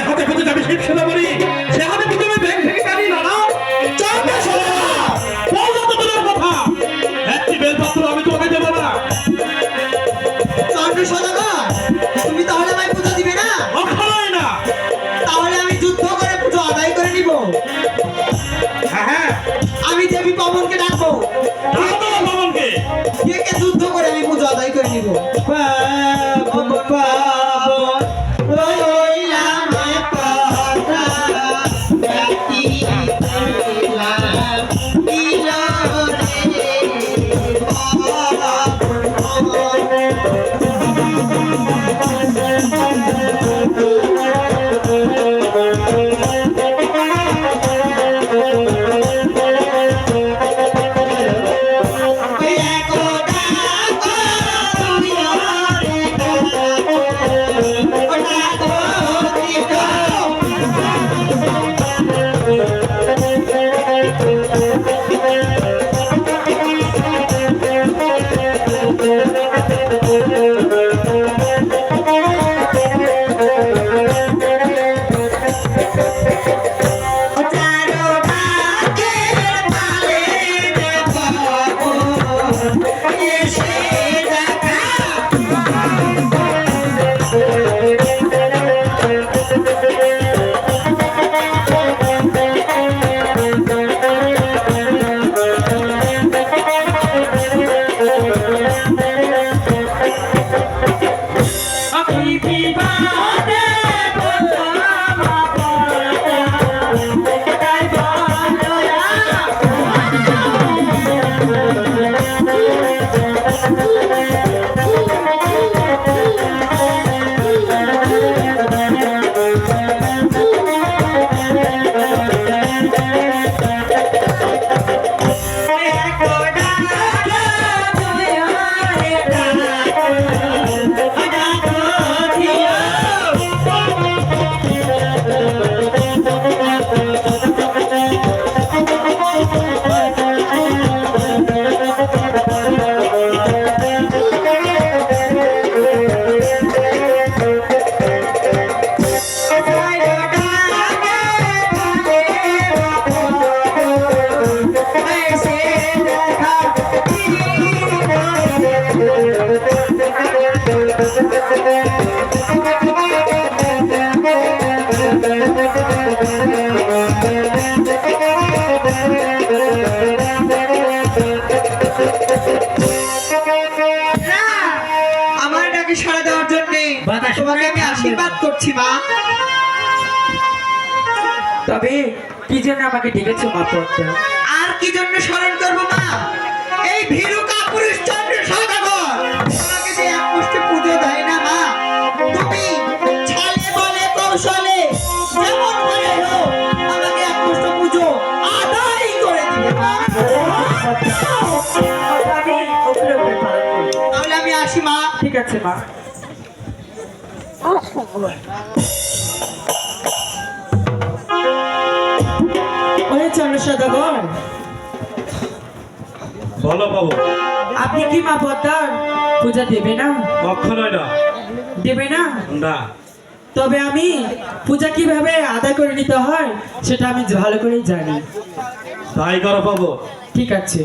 হাতে পুজো যাবে শিব সেনাপতি, সে হাতে পুজো আমি ব্যাংক থেকে কাটি না না চলবে সোনা বল তো তোর কথা। একটি বেলপত্র আমি তোমাকে দেব না। চন্দ্র সদাগর, তুমি তাহলে আমায় পুজো দিবে না? কখনোই না। তাহলে আমি যুদ্ধ করে পুজো আদায় করে নিব। হ্যাঁ হ্যাঁ, আমি দেবী পবনকে ডাকবো, ডাকো তো বামনকে। ডেকে যুদ্ধ করে আমি পুজো আদায় করে নিব। পাবন পাবন রইলাম পাতা রাতি দিলাম দিলরে আমার ডাকে সাড়া দেওয়ার জন্য তোমাকে আমি আশীর্বাদ করছি মা। তবে কি জন্য আমাকে ডেকেছো মা পদ্মা? আর কি জন্য স্মরণ করবো মা? এই ভীরু কাপুরুষ চন্দ্র সদাগর তোমাকে যে এক মুষ্টি পুজো দেয় না মা, তুমি ছলে বলে কৌশলে যেমন করে হোক আমাকে এক মুষ্টি পুজো আদায় করে দিবে মা। আমি ওপরে ওপরে পালন করবো। তাহলে আমি আসি মা। ঠিক আছে মা। ওই চন্দ্র সদাগর, বলো বাবু। আপনি কি মা পদ্মার পূজা দেবে না? কখনোই না। দেবে না? না। তবে আমি পূজা কিভাবে আদায় করে নিতে হয় সেটা আমি ভালো করেই জানি। তাই করো বাবু। ঠিক আছে।